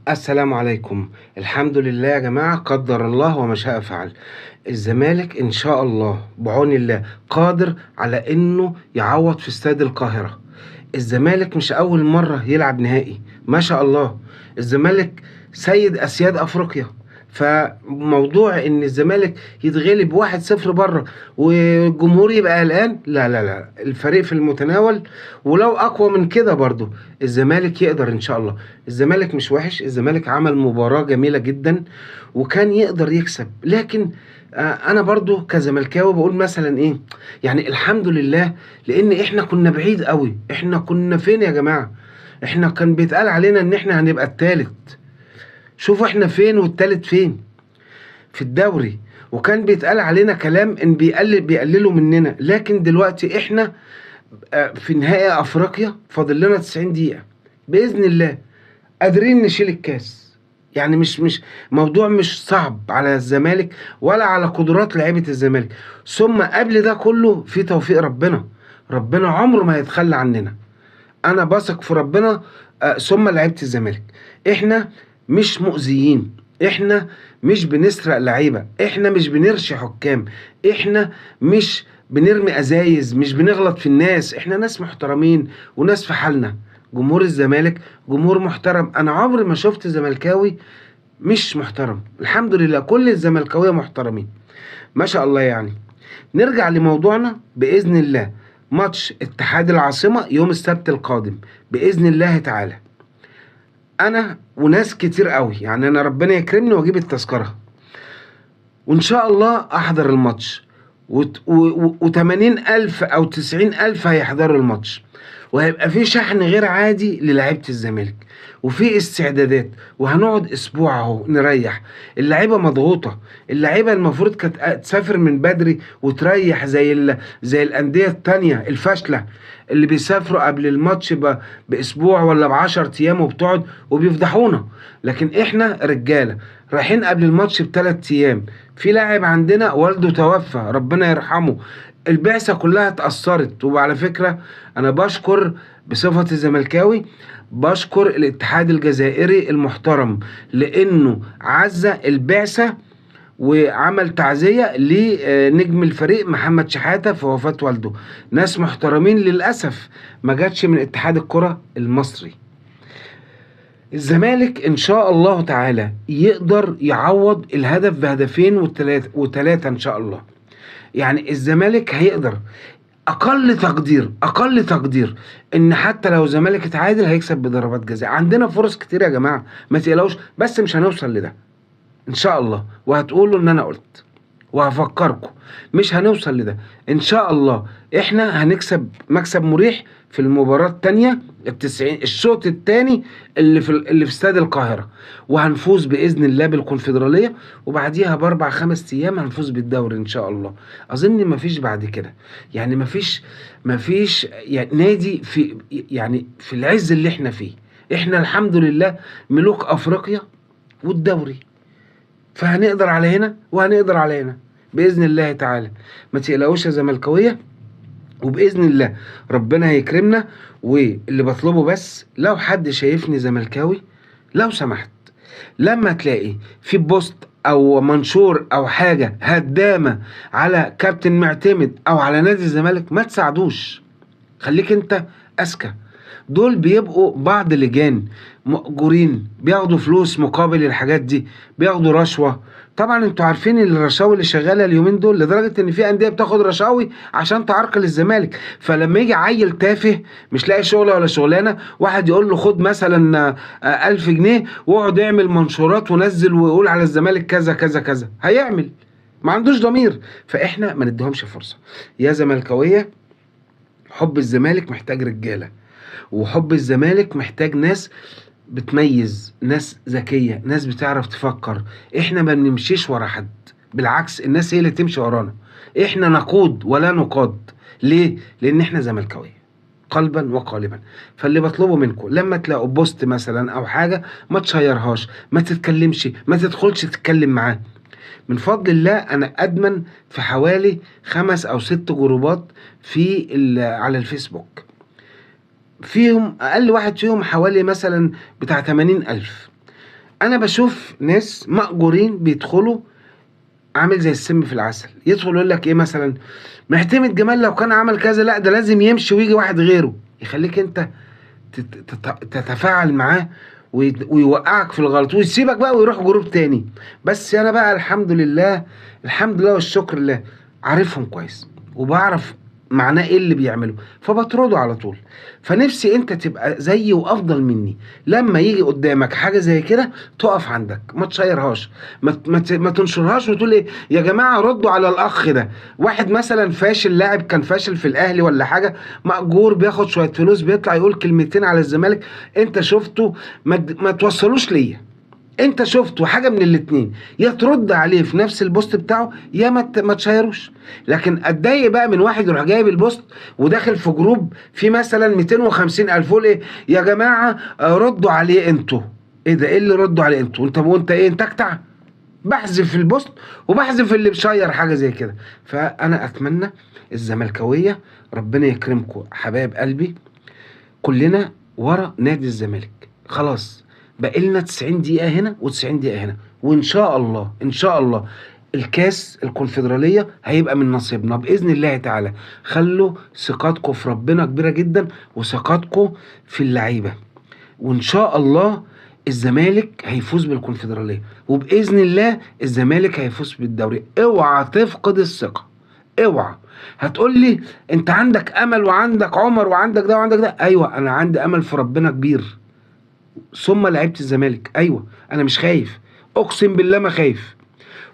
السلام عليكم. الحمد لله يا جماعة، قدر الله وما شاء فعل. الزمالك إن شاء الله بعون الله قادر على إنه يعوض في استاد القاهرة. الزمالك مش أول مرة يلعب نهائي، ما شاء الله. الزمالك سيد أسياد أفريقيا. فموضوع إن الزمالك يتغلب 1-0 بره والجمهور يبقى قلقان، لا لا لا، الفريق في المتناول. ولو أقوى من كده برضو الزمالك يقدر إن شاء الله. الزمالك مش وحش، الزمالك عمل مباراة جميلة جدا وكان يقدر يكسب، لكن انا برضو كزملكاوي بقول مثلا ايه، يعني الحمد لله، لان احنا كنا بعيد قوي. احنا كنا فين يا جماعة؟ احنا كان بيتقال علينا ان احنا هنبقى التالت. شوفوا احنا فين والتالت فين في الدوري. وكان بيتقال علينا كلام ان بيقللوا مننا، لكن دلوقتي احنا في نهائي افريقيا، فاضل لنا 90 دقيقة بإذن الله قادرين نشيل الكاس. يعني مش موضوع مش صعب على الزمالك ولا على قدرات لعيبة الزمالك. ثم قبل ده كله في توفيق ربنا. ربنا عمره ما يتخلى عننا. انا بثق في ربنا. ثم لعيبة الزمالك، احنا مش مؤذيين، احنا مش بنسرق لعيبة، احنا مش بنرشي حكام، احنا مش بنرمي ازايز، مش بنغلط في الناس، احنا ناس محترمين وناس في حالنا. جمهور الزمالك جمهور محترم. انا عمري ما شفت زملكاوي مش محترم. الحمد لله كل الزملكاويه محترمين ما شاء الله. يعني نرجع لموضوعنا بإذن الله. ماتش اتحاد العاصمة يوم السبت القادم بإذن الله تعالى. انا وناس كتير قوي، يعني انا ربنا يكرمني واجيب التذكرة وان شاء الله احضر الماتش. و80 ألف أو 90 ألف هيحضروا الماتش، وهيبقى في شحن غير عادي للاعيبة الزمالك وفي استعدادات. وهنقعد أسبوع أهو نريح. اللعيبة مضغوطة، اللعيبة المفروض كانت تسافر من بدري وتريح زي الأندية التانية الفاشلة اللي بيسافروا قبل الماتش بأسبوع ولا ب10 أيام وبتقعد وبيفضحونا. لكن إحنا رجالة رايحين قبل الماتش ب3 أيام. في لاعب عندنا والده توفى ربنا يرحمه، البعثة كلها اتأثرت. وعلى فكرة أنا بشكر بصفتي زملكاوي، بشكر الاتحاد الجزائري المحترم لأنه عزى البعثة وعمل تعزية لنجم الفريق محمد شحاتة في وفاة والده. ناس محترمين للأسف ما جاتش من اتحاد الكرة المصري. الزمالك ان شاء الله تعالى يقدر يعوض الهدف بهدفين وثلاثة ان شاء الله. يعني الزمالك هيقدر. اقل تقدير ان حتى لو الزمالك اتعادل هيكسب بضربات جزاء. عندنا فرص كتير يا جماعة، ما تقلقوش، بس مش هنوصل لده ان شاء الله. وهتقولوا ان انا قلت وهفكركم مش هنوصل لده ان شاء الله. احنا هنكسب مكسب مريح في المباراة التانية الشوط التاني اللي في استاد القاهرة، وهنفوز بإذن الله بالكونفدرالية، وبعديها ب4-5 أيام هنفوز بالدوري إن شاء الله. أظن مفيش بعد كده، يعني مفيش يعني نادي في العز اللي احنا فيه. احنا الحمد لله ملوك أفريقيا والدوري، فهنقدر على هنا وهنقدر على هنا بإذن الله تعالى. ما تقلقوش يا زملكاوية، وبإذن الله ربنا هيكرمنا. واللي بطلبه بس لو حد شايفني زملكاوي، لو سمحت لما تلاقي في بوست أو منشور أو حاجة هدامة على كابتن معتمد أو على نادي الزمالك ما تساعدوش. خليك انت أذكى. دول بيبقوا بعض لجان مأجورين بياخدوا فلوس مقابل الحاجات دي، بياخدوا رشوة. طبعا انتوا عارفين الرشاوي اللي شغالة اليومين دول لدرجة ان في اندية بتاخد رشاوي عشان تعرقل الزمالك. فلما يجي عيل تافه مش لاقي شغلة ولا شغلانة، واحد يقول له خد مثلا 1000 جنيه واقعد اعمل منشورات ونزل ويقول على الزمالك كذا كذا كذا، هيعمل؟ ما عندوش ضمير. فاحنا ما نديهمش فرصة يا زملكاوية. حب الزمالك محتاج رجالة، وحب الزمالك محتاج ناس بتميز، ناس ذكية، ناس بتعرف تفكر. احنا ما بنمشيش ورا حد، بالعكس الناس هي اللي تمشي ورانا. احنا نقود ولا نقاد. ليه؟ لان احنا زملكاوية قلبا وقالبا. فاللي بطلبه منكم لما تلاقوا بوست مثلا او حاجة ما تشيرهاش، ما تتكلمش، ما تدخلش تتكلم معاه. من فضل الله انا ادمن في حوالي 5 أو 6 جروبات على الفيسبوك، فيهم اقل واحد فيهم حوالي مثلا بتاع 80 ألف. انا بشوف ناس مأجورين بيدخلوا عامل زي السم في العسل، يدخل يقول لك ايه مثلا، معتمد جمال لو كان عمل كذا لا ده لازم يمشي ويجي واحد غيره، يخليك انت تتفاعل معاه ويوقعك في الغلط ويسيبك بقى ويروح جروب تاني. بس انا بقى الحمد لله، الحمد لله والشكر لله، عارفهم كويس وبعرف معناه ايه اللي بيعمله، فبطرده على طول. فنفسي انت تبقى زيي وافضل مني، لما يجي قدامك حاجه زي كده تقف عندك، ما تشيرهاش، ما تنشرهاش وتقول ايه يا جماعه ردوا على الاخ ده. واحد مثلا فاشل، لاعب كان فاشل في الاهلي ولا حاجه، مأجور بياخد شويه فلوس، بيطلع يقول كلمتين على الزمالك، انت شفته، ما توصلوش ليا. انت شفته حاجه من الاتنين، يا ترد عليه في نفس البوست بتاعه، يا ما تشيروش. لكن اتضايق بقى من واحد يروح جايب البوست وداخل في جروب في مثلا 250 الف، يقول ايه يا جماعه ردوا عليه انتوا. ايه ده؟ ايه اللي ردوا عليه انتوا؟ وانت ايه؟ انت اكتع؟ بحذف البوست وبحذف اللي بشير حاجه زي كده. فانا اتمنى الزملكاويه ربنا يكرمكم حبايب قلبي، كلنا ورا نادي الزمالك. خلاص بقى لنا 90 دقيقة هنا و90 دقيقة هنا، وإن شاء الله إن شاء الله الكاس الكونفدرالية هيبقى من نصيبنا بإذن الله تعالى. خلوا ثقتكم في ربنا كبيرة جدا وثقتكم في اللعيبة، وإن شاء الله الزمالك هيفوز بالكونفدرالية، وبإذن الله الزمالك هيفوز بالدوري. اوعى تفقد الثقة، اوعى. هتقول لي انت عندك امل وعندك عمر وعندك ده وعندك ده، ايوه انا عندي امل في ربنا كبير، ثم لعيبه الزمالك، ايوه انا مش خايف، اقسم بالله ما خايف.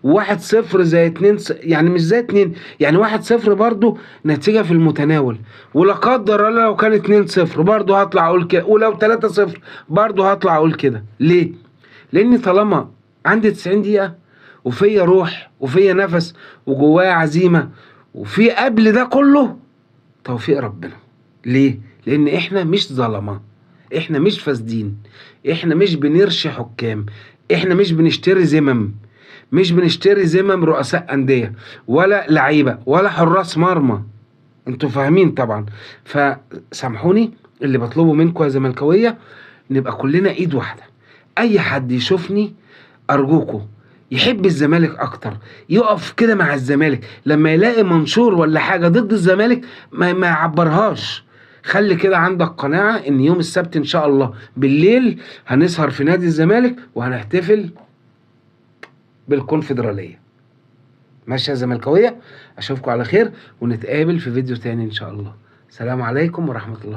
1-0 زي 2 يعني مش زي 2، يعني 1-0 برضو نتيجة في المتناول، ولا قدر الله لو كان 2-0 برضو هطلع اقول كده، ولو 3-0 برضو هطلع اقول كده. ليه؟ لاني طالما عندي 90 دقيقة وفيا روح وفيا نفس وجوايا عزيمة، وفي قبل ده كله توفيق ربنا. ليه؟ لان احنا مش ظلمة، احنا مش فاسدين، احنا مش بنرشي حكام، احنا مش بنشتري زمم، مش بنشتري زمم رؤساء أندية ولا لعيبة ولا حراس مرمى، انتوا فاهمين طبعا. فسامحوني، اللي بطلبه منكم يا زملكاوية نبقى كلنا ايد واحدة. اي حد يشوفني ارجوكم يحب الزمالك اكتر، يقف كده مع الزمالك، لما يلاقي منشور ولا حاجة ضد الزمالك ما يعبرهاش. خلي كده عندك قناعة ان يوم السبت ان شاء الله بالليل هنسهر في نادي الزمالك وهنحتفل بالكونفدرالية. ماشي يا زملكاوية؟ اشوفكم على خير ونتقابل في فيديو تاني ان شاء الله. سلام عليكم ورحمة الله.